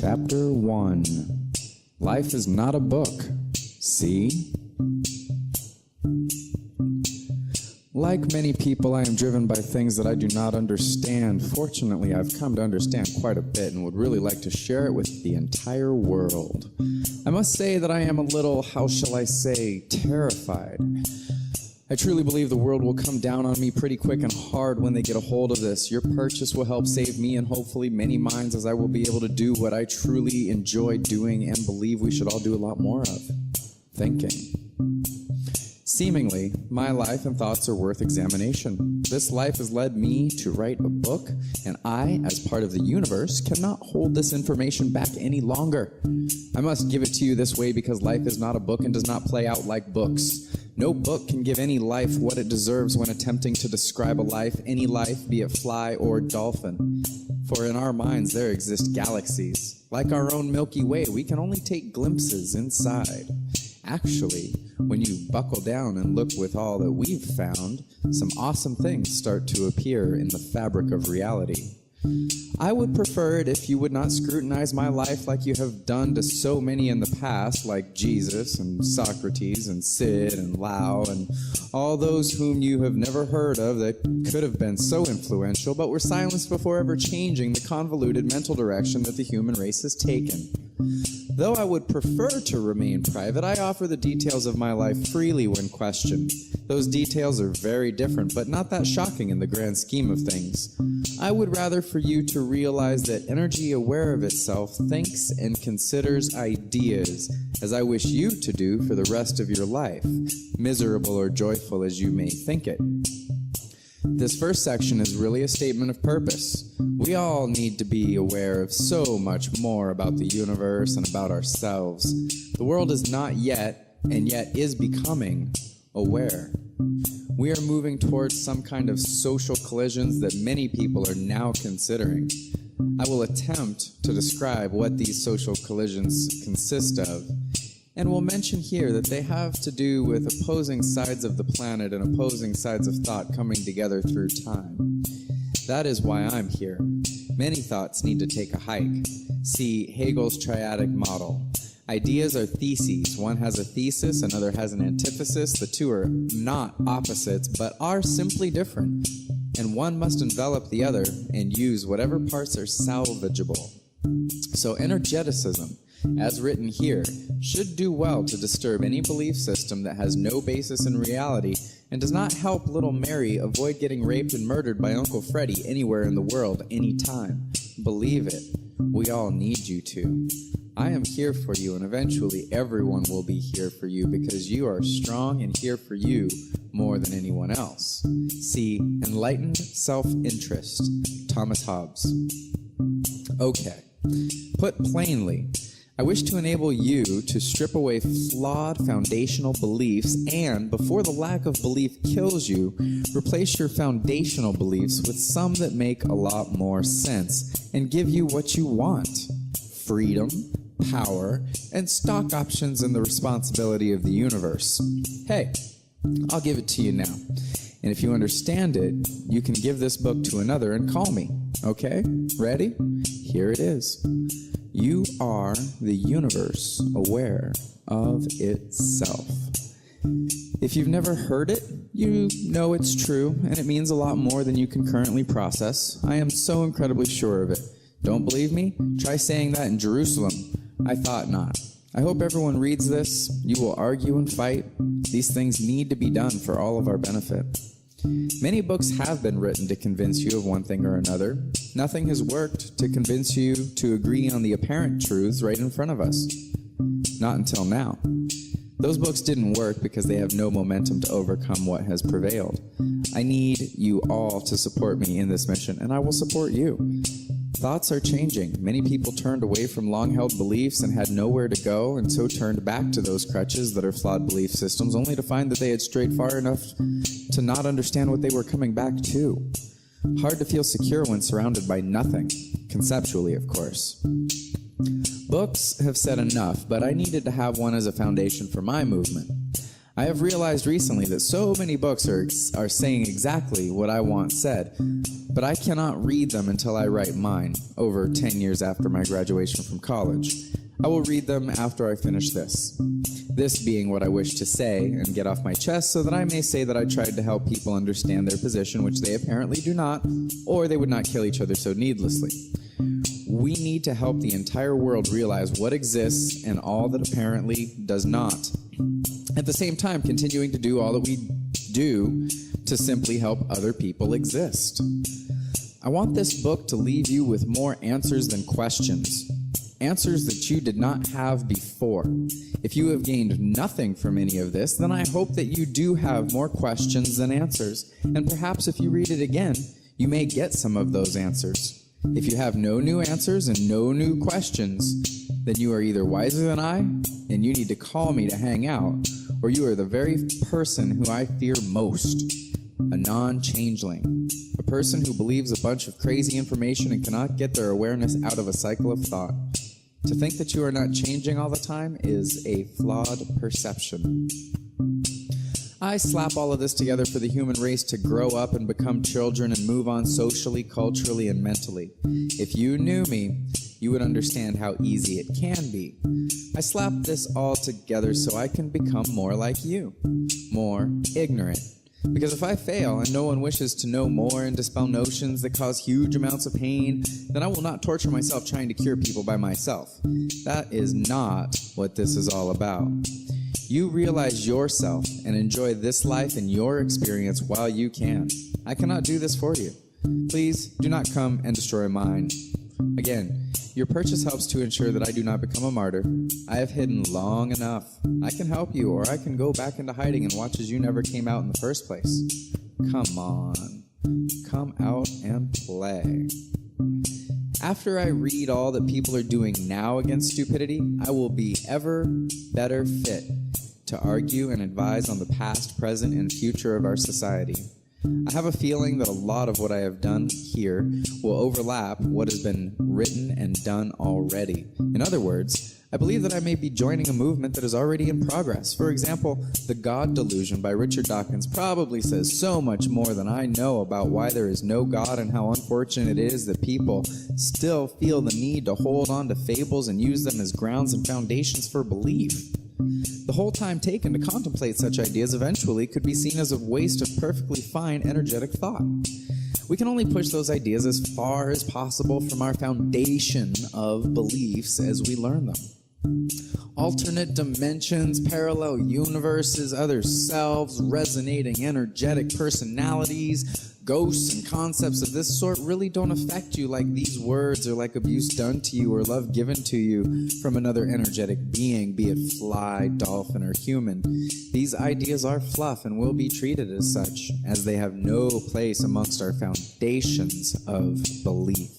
Chapter 1. Life is not a book. See? Like many people, I am driven by things that I do not understand. Fortunately, I've come to understand quite a bit and would really like to share it with the entire world. I must say that I am a little, how shall I say, terrified. I truly believe the world will come down on me pretty quick and hard when they get a hold of this. Your purchase will help save me and hopefully many minds, as I will be able to do what I truly enjoy doing and believe we should all do a lot more of: thinking. Seemingly, my life and thoughts are worth examination. This life has led me to write a book, and I, as part of the universe, cannot hold this information back any longer. I must give it to you this way because life is not a book and does not play out like books. No book can give any life what it deserves when attempting to describe a life, any life, be it fly or dolphin. For in our minds there exist galaxies. Like our own Milky Way, we can only take glimpses inside. Actually, when you buckle down and look with all that we've found, some awesome things start to appear in the fabric of reality. I would prefer it if you would not scrutinize my life like you have done to so many in the past, like Jesus and Socrates and Sid and Lao and all those whom you have never heard of that could have been so influential but were silenced before ever changing the convoluted mental direction that the human race has taken. Though I would prefer to remain private, I offer the details of my life freely when questioned. Those details are very different, but not that shocking in the grand scheme of things. I would rather for you to realize that energy aware of itself thinks and considers ideas, as I wish you to do for the rest of your life, miserable or joyful as you may think it. This first section is really a statement of purpose. We all need to be aware of so much more about the universe and about ourselves. The world is not yet, and yet is becoming, aware. We are moving towards some kind of social collisions that many people are now considering. I will attempt to describe what these social collisions consist of, and will mention here that they have to do with opposing sides of the planet and opposing sides of thought coming together through time. That is why I'm here. Many thoughts need to take a hike. See Hegel's triadic model. Ideas are theses. One has a thesis, another has an antithesis. The two are not opposites, but are simply different. And one must envelop the other and use whatever parts are salvageable. So energeticism, as written here, should do well to disturb any belief system that has no basis in reality and does not help little Mary avoid getting raped and murdered by Uncle Freddy anywhere in the world, anytime. Believe it, we all need you to. I am here for you, and eventually everyone will be here for you because you are strong and here for you more than anyone else. See, enlightened self-interest, Thomas Hobbes. Okay, put plainly, I wish to enable you to strip away flawed foundational beliefs and, before the lack of belief kills you, replace your foundational beliefs with some that make a lot more sense and give you what you want: freedom, power, and stock options in the responsibility of the universe. Hey, I'll give it to you now. And if you understand it, you can give this book to another and call me. Okay? Ready? Here it is. You are the universe aware of itself. If you've never heard it, you know it's true, and it means a lot more than you can currently process. I am so incredibly sure of it. Don't believe me? Try saying that in Jerusalem. I thought not. I hope everyone reads this. You will argue and fight. These things need to be done for all of our benefit. Many books have been written to convince you of one thing or another. Nothing has worked to convince you to agree on the apparent truths right in front of us. Not until now. Those books didn't work because they have no momentum to overcome what has prevailed. I need you all to support me in this mission, and I will support you. Thoughts are changing. Many people turned away from long-held beliefs and had nowhere to go, and so turned back to those crutches that are flawed belief systems, only to find that they had strayed far enough to not understand what they were coming back to. Hard to feel secure when surrounded by nothing, conceptually, of course. Books have said enough, but I needed to have one as a foundation for my movement. I have realized recently that so many books are saying exactly what I want said, but I cannot read them until I write mine, over 10 years after my graduation from college. I will read them after I finish this. This being what I wish to say and get off my chest so that I may say that I tried to help people understand their position, which they apparently do not, or they would not kill each other so needlessly. We need to help the entire world realize what exists and all that apparently does not. At the same time, continuing to do all that we do to simply help other people exist. I want this book to leave you with more answers than questions. Answers that you did not have before. If you have gained nothing from any of this, then I hope that you do have more questions than answers. And perhaps if you read it again, you may get some of those answers. If you have no new answers and no new questions, then you are either wiser than I, and you need to call me to hang out, or you are the very person who I fear most, a non-changeling, a person who believes a bunch of crazy information and cannot get their awareness out of a cycle of thought. To think that you are not changing all the time is a flawed perception. I slap all of this together for the human race to grow up and become children and move on socially, culturally, and mentally. If you knew me, you would understand how easy it can be. I slap this all together so I can become more like you, more ignorant. Because if I fail and no one wishes to know more and dispel notions that cause huge amounts of pain, then I will not torture myself trying to cure people by myself. That is not what this is all about. You realize yourself and enjoy this life and your experience while you can. I cannot do this for you. Please do not come and destroy mine. Again, your purchase helps to ensure that I do not become a martyr. I have hidden long enough. I can help you, or I can go back into hiding and watch as you never came out in the first place. Come on. Come out and play. After I read all that people are doing now against stupidity, I will be ever better fit to argue and advise on the past, present, and future of our society. I have a feeling that a lot of what I have done here will overlap what has been written and done already. In other words, I believe that I may be joining a movement that is already in progress. For example, The God Delusion by Richard Dawkins probably says so much more than I know about why there is no God and how unfortunate it is that people still feel the need to hold on to fables and use them as grounds and foundations for belief. The whole time taken to contemplate such ideas eventually could be seen as a waste of perfectly fine energetic thought. We can only push those ideas as far as possible from our foundation of beliefs as we learn them. Alternate dimensions, parallel universes, other selves, resonating energetic personalities, ghosts and concepts of this sort really don't affect you like these words or like abuse done to you or love given to you from another energetic being, be it fly, dolphin, or human. These ideas are fluff and will be treated as such, as they have no place amongst our foundations of belief.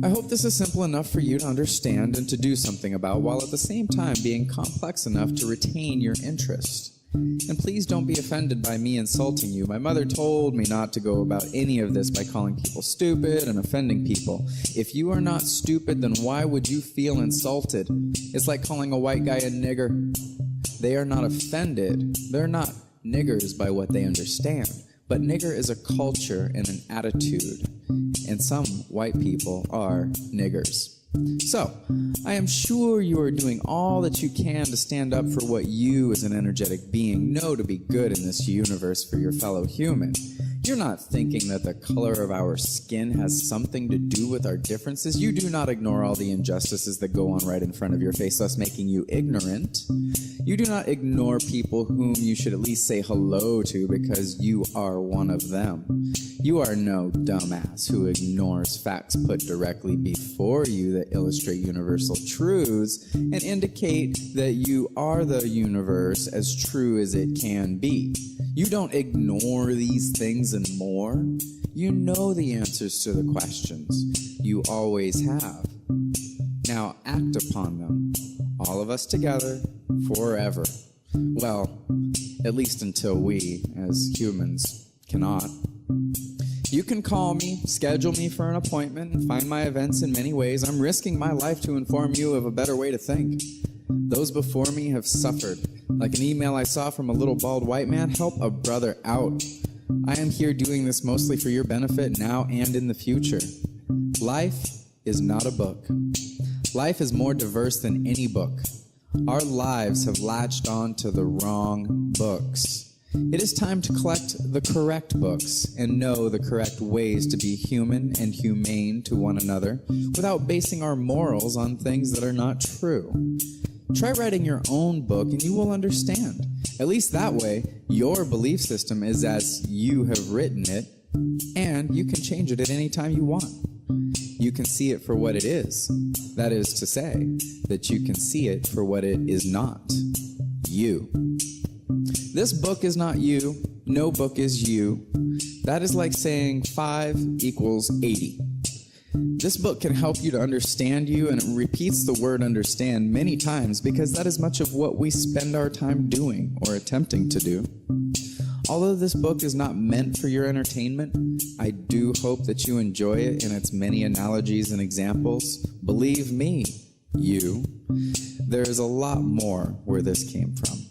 I hope this is simple enough for you to understand and to do something about, while at the same time being complex enough to retain your interest. And please don't be offended by me insulting you. My mother told me not to go about any of this by calling people stupid and offending people. If you are not stupid, then why would you feel insulted? It's like calling a white guy a nigger. They are not offended. They're not niggers by what they understand. But nigger is a culture and an attitude. And some white people are niggers. So, I am sure you are doing all that you can to stand up for what you as an energetic being know to be good in this universe for your fellow human. You're not thinking that the color of our skin has something to do with our differences. You do not ignore all the injustices that go on right in front of your face, thus making you ignorant. You do not ignore people whom you should at least say hello to because you are one of them. You are no dumbass who ignores facts put directly before you that illustrate universal truths and indicate that you are the universe as true as it can be. You don't ignore these things and more. You know the answers to the questions. You always have. Now act upon them. All of us together, forever. Well, at least until we, as humans, cannot. You can call me, schedule me for an appointment, and find my events in many ways. I'm risking my life to inform you of a better way to think. Those before me have suffered. Like an email I saw from a little bald white man, help a brother out. I am here doing this mostly for your benefit now and in the future. Life is not a book. Life is more diverse than any book. Our lives have latched on to the wrong books. It is time to collect the correct books and know the correct ways to be human and humane to one another without basing our morals on things that are not true. Try writing your own book and you will understand. At least that way, your belief system is as you have written it, and you can change it at any time you want. You can see it for what it is. That is to say, that you can see it for what it is not. You. This book is not you. No book is you. That is like saying 5 equals 80. This book can help you to understand you, and it repeats the word understand many times because that is much of what we spend our time doing or attempting to do. Although this book is not meant for your entertainment, I do hope that you enjoy it in its many analogies and examples. Believe me, you, there is a lot more where this came from.